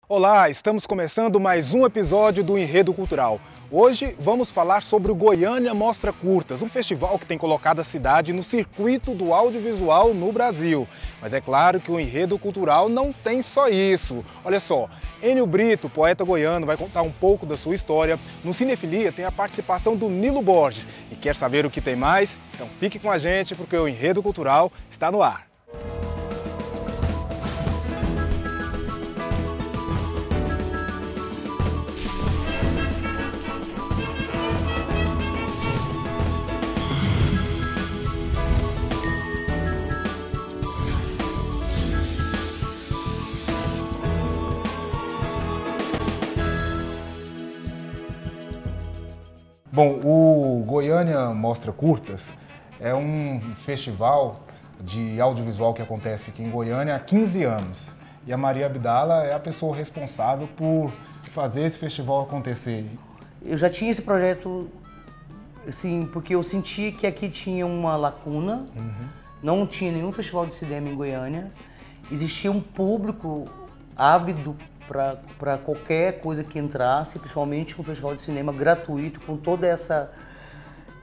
Olá, estamos começando mais um episódio do Enredo Cultural. Hoje vamos falar sobre o Goiânia Mostra Curtas, um festival que tem colocado a cidade no circuito do audiovisual no Brasil. Mas é claro que o Enredo Cultural não tem só isso. Olha só, Enio Brito, poeta goiano, vai contar um pouco da sua história. No Cinefilia tem a participação do Nilo Borges. E quer saber o que tem mais? Então fique com a gente porque o Enredo Cultural está no ar. Bom, o Goiânia Mostra Curtas é um festival de audiovisual que acontece aqui em Goiânia há 15 anos. E a Maria Abdala é a pessoa responsável por fazer esse festival acontecer. Eu já tinha esse projeto, assim, porque eu senti que aqui tinha uma lacuna, não tinha nenhum festival de cinema em Goiânia, existia um público ávido para qualquer coisa que entrasse, principalmente com um festival de cinema gratuito, com toda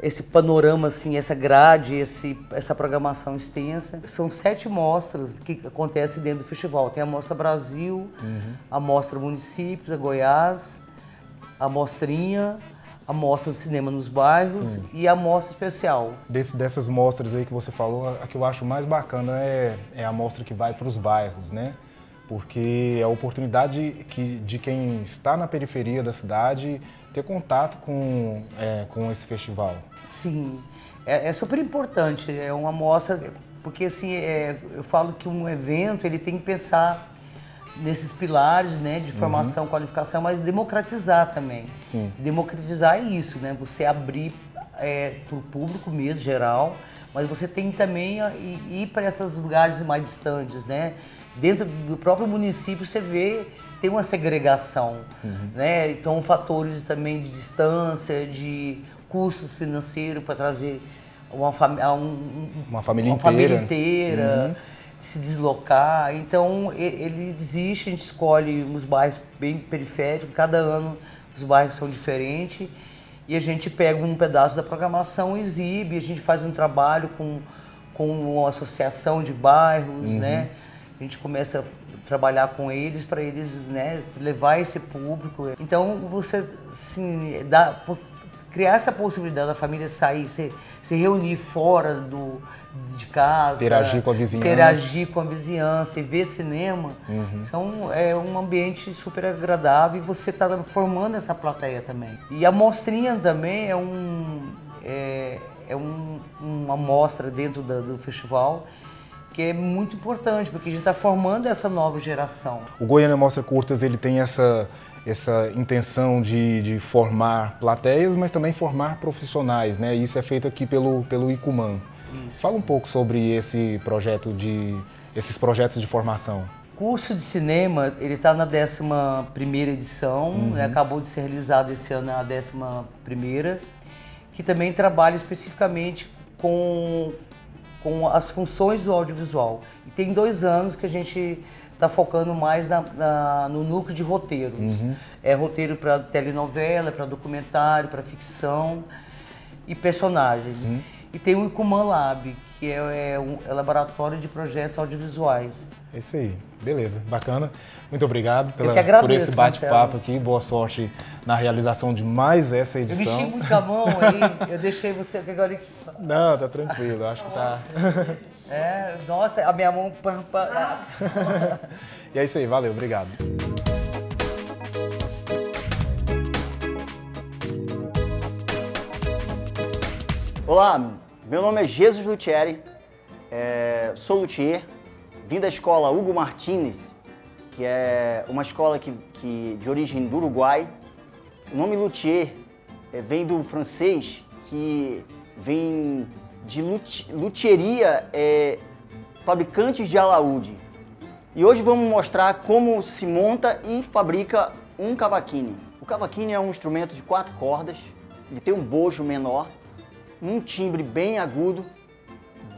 esse panorama, assim, essa grade, essa programação extensa. São 7 mostras que acontecem dentro do festival. Tem a Mostra Brasil, a Mostra Municípios, a Goiás, a Mostrinha, a Mostra de Cinema nos Bairros e a Mostra Especial. Dessas mostras aí que você falou, a que eu acho mais bacana é a mostra que vai para os bairros, né? Porque é a oportunidade de quem está na periferia da cidade ter contato com esse festival. Sim, é super importante, é uma mostra, porque assim, eu falo que um evento ele tem que pensar nesses pilares, né, de formação, qualificação, mas democratizar também. Sim. Democratizar é isso, né, você abrir para o público mesmo, geral, mas você tem também ir para esses lugares mais distantes, né? Dentro do próprio município você vê, tem uma segregação, né? Então fatores também de distância, de custos financeiros para trazer uma família inteira, se deslocar. Então ele existe, a gente escolhe uns bairros bem periféricos, cada ano os bairros são diferentes e a gente pega um pedaço da programação e exibe, a gente faz um trabalho com uma associação de bairros, né? A gente começa a trabalhar com eles para eles, né, levar esse público. Então você assim, criar essa possibilidade da família sair, se reunir fora de casa, interagir com a vizinhança e ver cinema. Então é um ambiente super agradável e você está formando essa plateia também. E a mostrinha também uma mostra dentro do festival que é muito importante, porque a gente está formando essa nova geração. O Goiânia Mostra Curtas ele tem essa intenção de formar plateias, mas também formar profissionais, né? Isso é feito aqui pelo ICUMAN. Isso. Fala um pouco sobre esses projetos de formação. O curso de cinema, ele está na 11ª edição, né? Acabou de ser realizado esse ano a 11ª, que também trabalha especificamente com as funções do audiovisual. E tem 2 anos que a gente está focando mais no núcleo de roteiros. É roteiro para telenovela, para documentário, para ficção e personagens. E tem o ICUMAN Lab, que é laboratório de projetos audiovisuais. É isso aí, beleza, bacana. Muito obrigado por esse bate-papo aqui. Boa sorte na realização de mais essa edição. Eu mexi muito a mão aí, eu deixei você agora aqui. Não, tá tranquilo, acho que tá. Nossa, a minha mão. E é isso aí, valeu, obrigado. Olá, meu nome é Jesus Luthieri, sou luthier, vim da escola Hugo Martínez, que é uma escola de origem do Uruguai. O nome luthier vem do francês, que vem de luthieria, fabricantes de alaúde. E hoje vamos mostrar como se monta e fabrica um cavaquinho. O cavaquinho é um instrumento de 4 cordas, ele tem um bojo menor, um timbre bem agudo,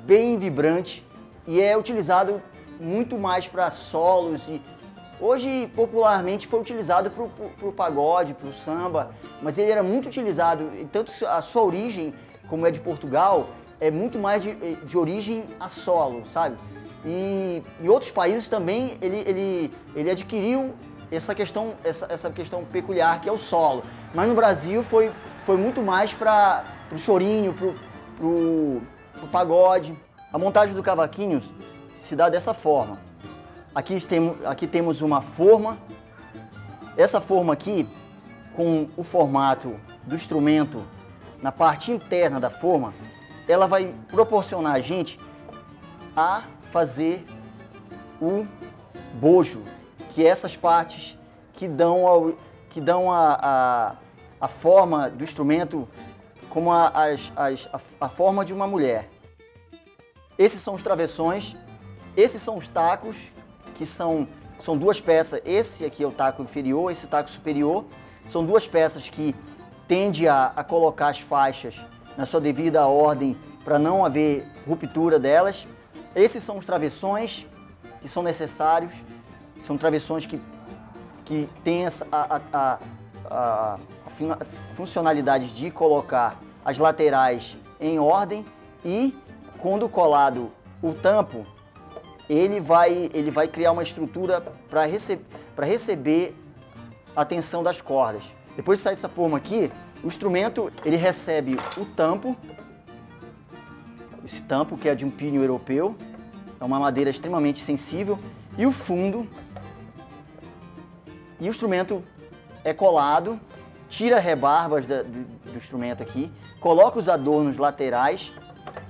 bem vibrante e é utilizado muito mais para solos e Hoje, popularmente, foi utilizado para o pagode, para o samba, mas ele era muito utilizado, tanto a sua origem, como é de Portugal, é muito mais de origem a solo, sabe? E em outros países também ele adquiriu essa questão peculiar que é o solo. Mas no Brasil foi muito mais para o chorinho, para o pagode. A montagem do cavaquinho se dá dessa forma. Aqui temos uma forma. Essa forma aqui, com o formato do instrumento na parte interna da forma, ela vai proporcionar a gente a fazer o bojo, que é essas partes que dão a forma do instrumento como a forma de uma mulher. Esses são os travessões, esses são os tacos, que são duas peças. Esse aqui é o taco inferior, esse taco superior. São duas peças que tendem a colocar as faixas na sua devida ordem para não haver ruptura delas. Esses são os travessões que são necessários. São travessões que têm a funcionalidade de colocar as laterais em ordem e, quando colado o tampo, ele vai criar uma estrutura para receber a tensão das cordas. Depois de sair dessa forma aqui, o instrumento ele recebe o tampo, esse tampo que é de um pino europeu, é uma madeira extremamente sensível, e o fundo, e o instrumento é colado, tira rebarbas do instrumento aqui, coloca os adornos laterais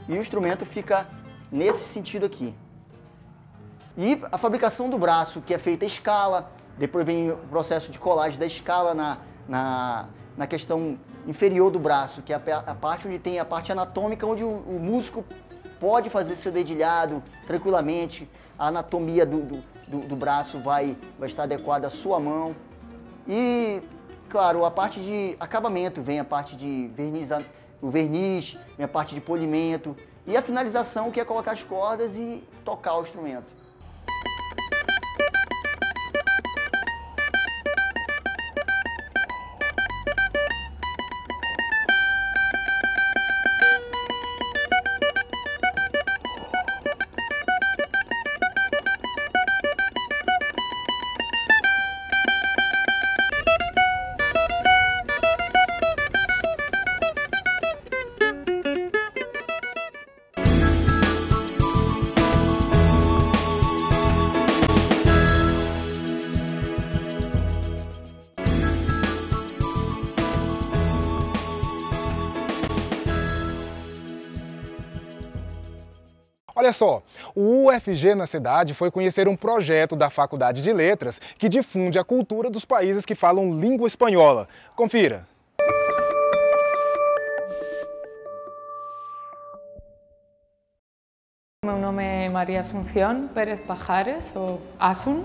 e o instrumento fica nesse sentido aqui. E a fabricação do braço, que é feita à escala, depois vem o processo de colagem da escala na questão inferior do braço, que é a parte onde tem a parte anatômica, onde o músico pode fazer seu dedilhado tranquilamente, a anatomia do braço vai estar adequada à sua mão. E, claro, a parte de acabamento, vem a parte de o verniz, vem a parte de polimento e a finalização, que é colocar as cordas e tocar o instrumento. Olha só, o UFG na cidade foi conhecer um projeto da Faculdade de Letras que difunde a cultura dos países que falam língua espanhola. Confira! Meu nome é Maria Asunción Pérez Pajares, ou Asun,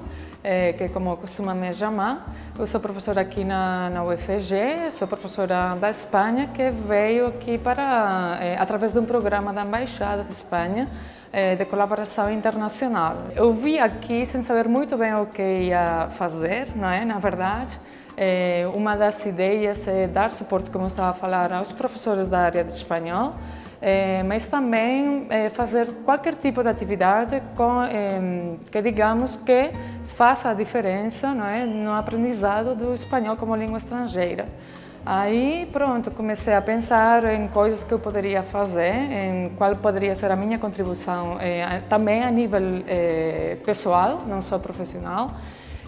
que como costuma me chamar. Eu sou professora aqui na UFG, sou professora da Espanha que veio aqui através de um programa da Embaixada de Espanha de colaboração internacional. Eu vim aqui sem saber muito bem o que ia fazer, não é? Na verdade, uma das ideias é dar suporte, como eu estava a falar, aos professores da área de espanhol, mas também fazer qualquer tipo de atividade que digamos que faça a diferença, não é, no aprendizado do espanhol como língua estrangeira. Aí, pronto, comecei a pensar em coisas que eu poderia fazer, em qual poderia ser a minha contribuição, também a nível pessoal, não só profissional.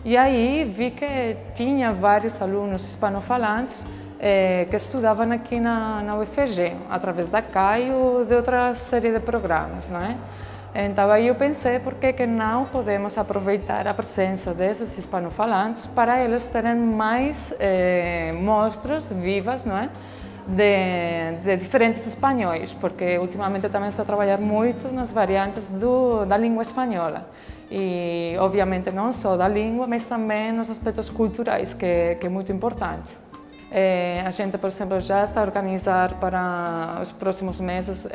E aí vi que tinha vários alunos hispanofalantes que estudavam aqui na UFG, através da CAI ou de outra série de programas, não é? Então aí eu pensei, por que não podemos aproveitar a presença desses hispanofalantes para eles terem mais mostras vivas, não é? De diferentes espanhóis, porque ultimamente também estou a trabalhar muito nas variantes da língua espanhola. E obviamente não só da língua, mas também nos aspectos culturais, que é muito importante. A gente, por exemplo, já está a organizar para os próximos meses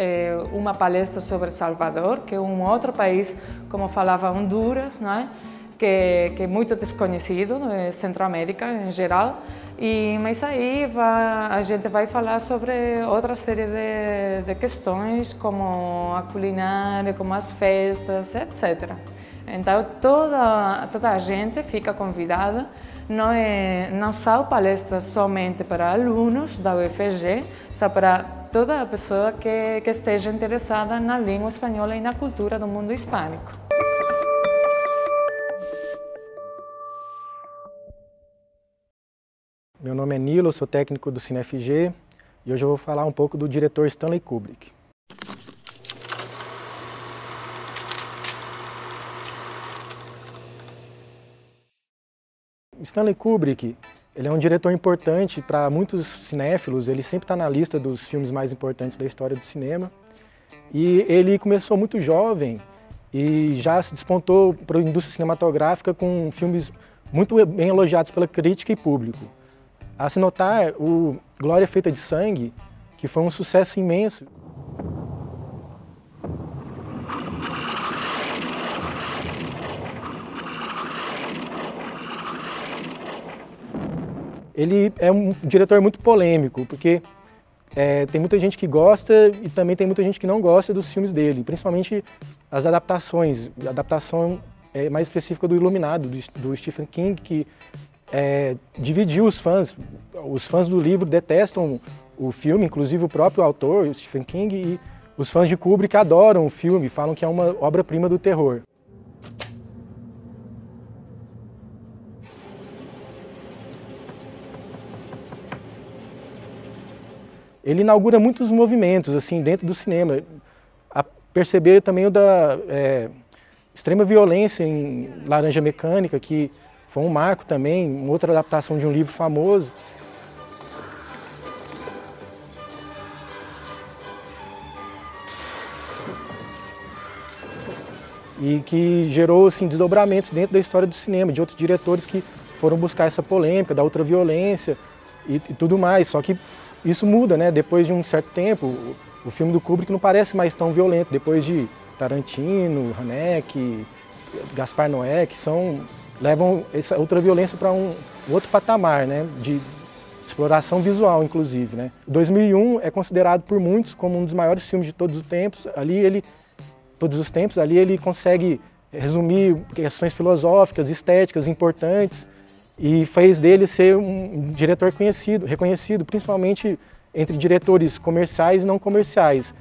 uma palestra sobre Salvador, que é um outro país, como falava Honduras, não é? que é muito desconhecido no Centro-América em geral. Mas aí a gente vai falar sobre outra série de questões, como a culinária, como as festas, etc. Então, toda a gente fica convidada. Não são palestras somente para alunos da UFG, são para toda pessoa que esteja interessada na língua espanhola e na cultura do mundo hispânico. Meu nome é Nilo, eu sou técnico do CineFG e hoje eu vou falar um pouco do diretor Stanley Kubrick. Stanley Kubrick, ele é um diretor importante para muitos cinéfilos, ele sempre está na lista dos filmes mais importantes da história do cinema. E ele começou muito jovem e já se despontou para a indústria cinematográfica com filmes muito bem elogiados pela crítica e público. A se notar o Glória Feita de Sangue, que foi um sucesso imenso. Ele é um diretor muito polêmico, porque tem muita gente que gosta e também tem muita gente que não gosta dos filmes dele, principalmente as adaptações. A adaptação mais específica do Iluminado, do Stephen King, que dividiu os fãs. Os fãs do livro detestam o filme, inclusive o próprio autor, o Stephen King, e os fãs de Kubrick adoram o filme, falam que é uma obra-prima do terror. Ele inaugura muitos movimentos assim dentro do cinema. A perceber também o da extrema violência em Laranja Mecânica, que foi um marco também, uma outra adaptação de um livro famoso. E que gerou assim, desdobramentos dentro da história do cinema, de outros diretores que foram buscar essa polêmica da ultraviolência e tudo mais. Só que isso muda, né? Depois de um certo tempo, o filme do Kubrick não parece mais tão violento, depois de Tarantino, Haneke, Gaspar Noé, que levam essa ultraviolência para um outro patamar, né? De exploração visual, inclusive, né? 2001 é considerado por muitos como um dos maiores filmes de todos os tempos. Ali ele consegue resumir questões filosóficas, estéticas importantes e fez dele ser um diretor reconhecido, principalmente entre diretores comerciais e não comerciais.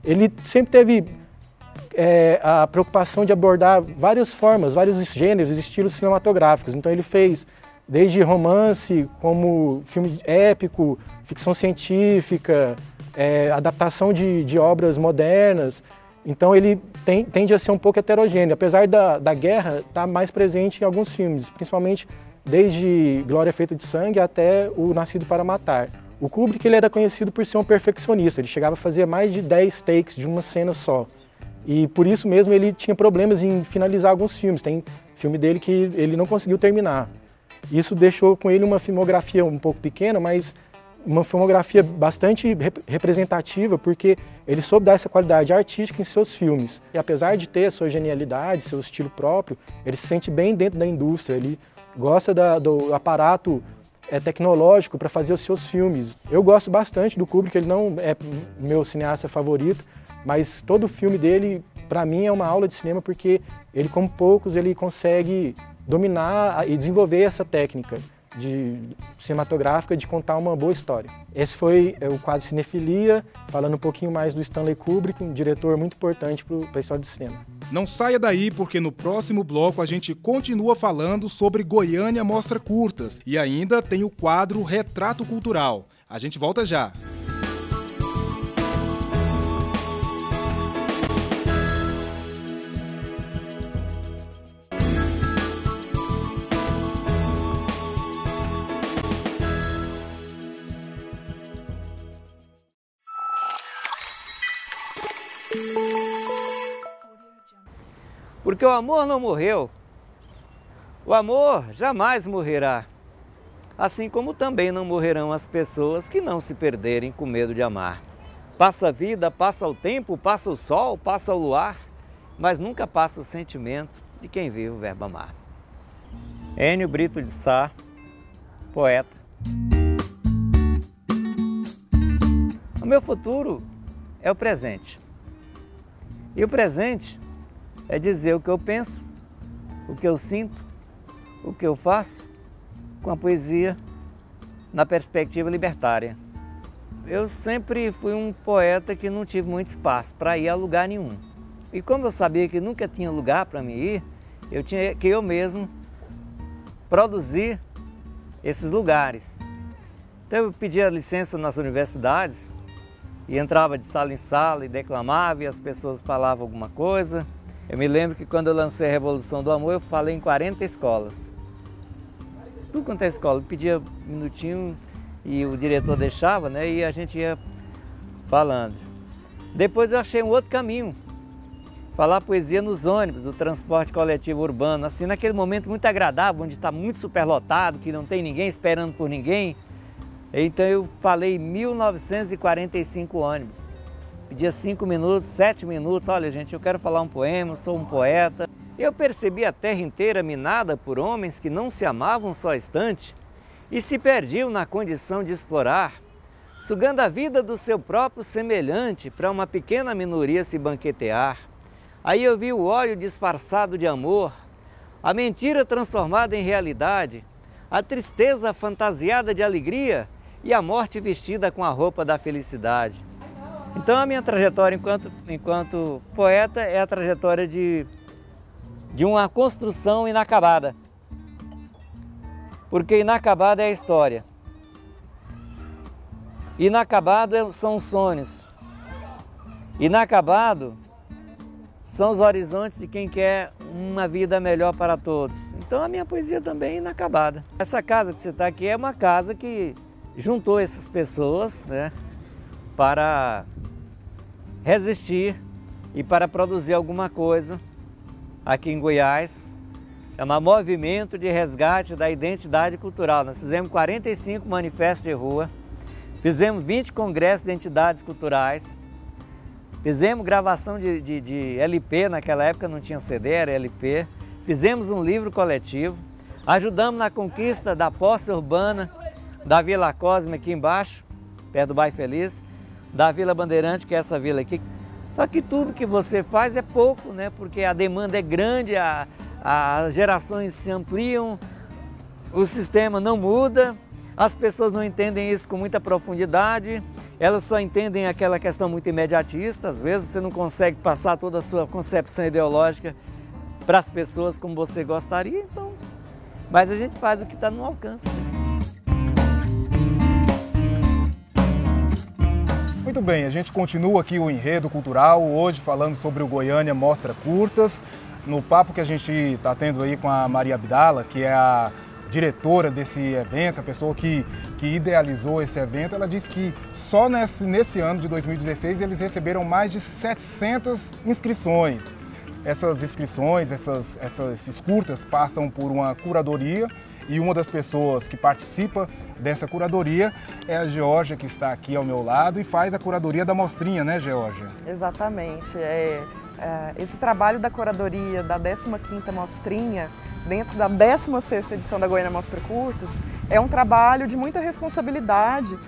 Ele sempre teve a preocupação de abordar várias formas, vários gêneros e estilos cinematográficos. Então ele fez desde romance, como filme épico, ficção científica, adaptação de obras modernas. Então ele tende a ser um pouco heterogêneo, apesar da guerra estar mais presente em alguns filmes, principalmente desde Glória Feita de Sangue até O Nascido para Matar. O Kubrick ele era conhecido por ser um perfeccionista, ele chegava a fazer mais de 10 takes de uma cena só. E por isso mesmo ele tinha problemas em finalizar alguns filmes, tem filme dele que ele não conseguiu terminar. Isso deixou com ele uma filmografia um pouco pequena, mas uma filmografia bastante representativa, porque ele soube dar essa qualidade artística em seus filmes. E apesar de ter a sua genialidade, seu estilo próprio, ele se sente bem dentro da indústria, ele gosta do aparato tecnológico para fazer os seus filmes. Eu gosto bastante do Kubrick, ele não é meu cineasta favorito, mas todo filme dele, para mim, é uma aula de cinema, porque ele, como poucos, ele consegue dominar e desenvolver essa técnica cinematográfica de contar uma boa história. Esse foi o quadro Cinefilia, falando um pouquinho mais do Stanley Kubrick, um diretor muito importante para a história do cinema. Não saia daí, porque no próximo bloco a gente continua falando sobre Goiânia Mostra Curtas e ainda tem o quadro Retrato Cultural. A gente volta já. Porque o amor não morreu, o amor jamais morrerá, assim como também não morrerão as pessoas que não se perderem com medo de amar. Passa a vida, passa o tempo, passa o sol, passa o luar, mas nunca passa o sentimento de quem vive o verbo amar. Enio Brito de Sá, poeta. O meu futuro é o presente. E o presente é dizer o que eu penso, o que eu sinto, o que eu faço com a poesia na perspectiva libertária. Eu sempre fui um poeta que não tive muito espaço para ir a lugar nenhum. E como eu sabia que nunca tinha lugar para me ir, eu tinha que eu mesmo produzir esses lugares. Então eu pedia licença nas universidades e entrava de sala em sala e declamava e as pessoas falavam alguma coisa. Eu me lembro que quando eu lancei a Revolução do Amor, eu falei em 40 escolas. Tudo quanto é escola, eu pedia um minutinho e o diretor deixava, né? E a gente ia falando. Depois eu achei um outro caminho, falar poesia nos ônibus, do transporte coletivo urbano, assim, naquele momento muito agradável, onde está muito superlotado, que não tem ninguém esperando por ninguém. Então eu falei 1945 ônibus. Pedia 5 minutos, 7 minutos, olha gente, eu quero falar um poema, sou um poeta. Eu percebi a terra inteira minada por homens que não se amavam só instante e se perdiam na condição de explorar, sugando a vida do seu próprio semelhante para uma pequena minoria se banquetear. Aí eu vi o óleo disfarçado de amor, a mentira transformada em realidade, a tristeza fantasiada de alegria e a morte vestida com a roupa da felicidade. Então a minha trajetória enquanto poeta é a trajetória de uma construção inacabada. Porque inacabada é a história. Inacabado são os sonhos. Inacabado são os horizontes de quem quer uma vida melhor para todos. Então a minha poesia também é inacabada. Essa casa que você está aqui é uma casa que juntou essas pessoas, né, para resistir e para produzir alguma coisa aqui em Goiás, chama Movimento de Resgate da Identidade Cultural. Nós fizemos 45 manifestos de rua, fizemos 20 congressos de entidades culturais, fizemos gravação de LP, naquela época não tinha CD, era LP, fizemos um livro coletivo, ajudamos na conquista da posse urbana da Vila Cosme aqui embaixo, perto do Bairro Feliz, da Vila Bandeirante, que é essa vila aqui. Só que tudo que você faz é pouco, né? Porque a demanda é grande, as gerações se ampliam, o sistema não muda, as pessoas não entendem isso com muita profundidade, elas só entendem aquela questão muito imediatista, às vezes você não consegue passar toda a sua concepção ideológica para as pessoas como você gostaria, então. Mas a gente faz o que está no alcance. Muito bem, a gente continua aqui o Enredo Cultural, hoje falando sobre o Goiânia Mostra Curtas. No papo que a gente está tendo aí com a Maria Abdala, que é a diretora desse evento, a pessoa que idealizou esse evento, ela disse que só nesse ano de 2016 eles receberam mais de 700 inscrições. Essas inscrições, esses curtas passam por uma curadoria e uma das pessoas que participa dessa curadoria é a Geórgia, que está aqui ao meu lado e faz a curadoria da mostrinha, né, Geórgia? Exatamente. Esse trabalho da curadoria da 15ª Mostrinha, dentro da 16ª edição da Goiânia Mostra Curtas, é um trabalho de muita responsabilidade,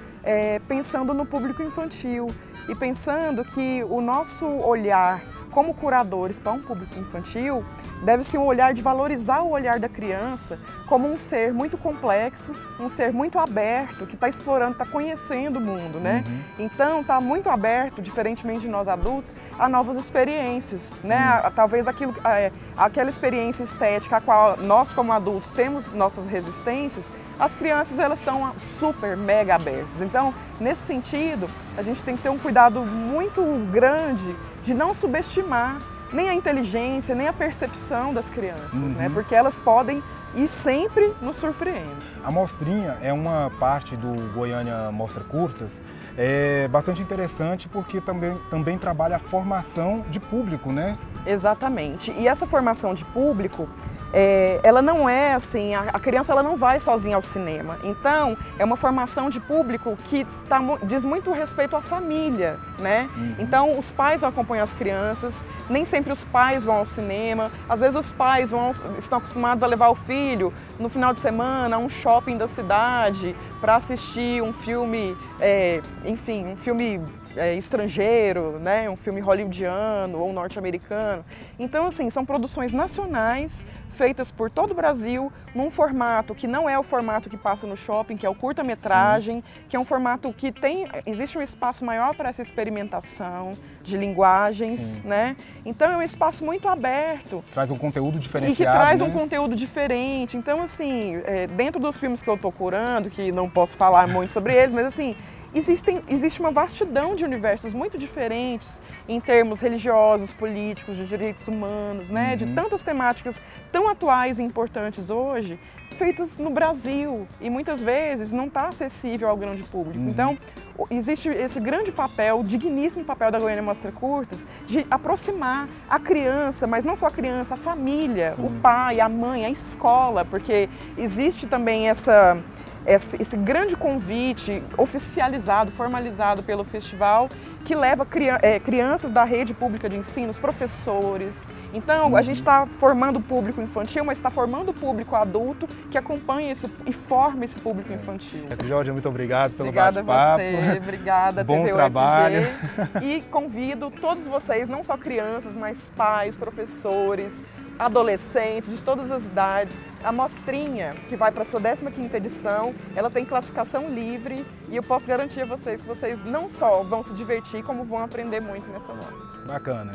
pensando no público infantil e pensando que o nosso olhar como curadores para um público infantil deve ser um olhar de valorizar o olhar da criança como um ser muito complexo, um ser muito aberto, que está explorando, está conhecendo o mundo, né? Então está muito aberto, diferentemente de nós adultos, a novas experiências, né? Talvez aquela experiência estética a qual nós como adultos temos nossas resistências, as crianças elas estão super mega abertas. Então, nesse sentido, a gente tem que ter um cuidado muito grande de não subestimar nem a inteligência, nem a percepção das crianças, né? Porque elas podem e sempre nos surpreendem. A mostrinha é uma parte do Goiânia Mostra Curtas, bastante interessante porque também trabalha a formação de público, né? Exatamente. E essa formação de público, ela não é assim, a criança ela não vai sozinha ao cinema. Então, é uma formação de público que diz muito respeito à família, né? Então, os pais acompanham as crianças, nem sempre os pais vão ao cinema, às vezes os pais estão acostumados a levar o filho no final de semana a um shopping da cidade para assistir um filme, enfim, um filme estrangeiro, né? Um filme hollywoodiano ou norte-americano. Então, assim, são produções nacionais, feitas por todo o Brasil, num formato que não é o formato que passa no shopping, que é o curta-metragem, que é um formato que existe um espaço maior para essa experimentação de linguagens, né? Então é um espaço muito aberto. Traz um conteúdo diferenciado, e que traz né? um conteúdo diferente. Então, assim, dentro dos filmes que eu estou curando, que não posso falar muito sobre eles, mas assim, existe uma vastidão de universos muito diferentes em termos religiosos, políticos, de direitos humanos, né? De tantas temáticas tão atuais e importantes hoje, feitas no Brasil e muitas vezes não está acessível ao grande público. Então, existe esse grande papel, digníssimo papel da Goiânia Mostra Curtas, de aproximar a criança, mas não só a criança, a família, o pai, a mãe, a escola, porque existe também esse grande convite oficializado, formalizado pelo festival, que leva crianças da rede pública de ensino, os professores. Então, a gente está formando o público infantil, mas está formando o público adulto que acompanha e forma esse público infantil. Jorge, muito obrigado pelo bate-papo. bate-papo. Obrigada a você, obrigada Bom TV trabalho. UFG. E convido todos vocês, não só crianças, mas pais, professores, adolescentes de todas as idades. A mostrinha, que vai para a sua 15ª edição, ela tem classificação livre e eu posso garantir a vocês que vocês não só vão se divertir, como vão aprender muito nessa mostra. Bacana.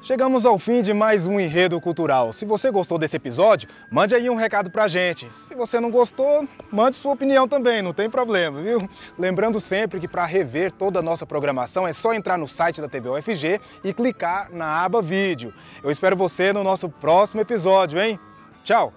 Chegamos ao fim de mais um Enredo Cultural. Se você gostou desse episódio, mande aí um recado pra gente. Se você não gostou, mande sua opinião também, não tem problema, viu? Lembrando sempre que para rever toda a nossa programação é só entrar no site da TV UFG e clicar na aba Vídeo. Eu espero você no nosso próximo episódio, hein? Tchau!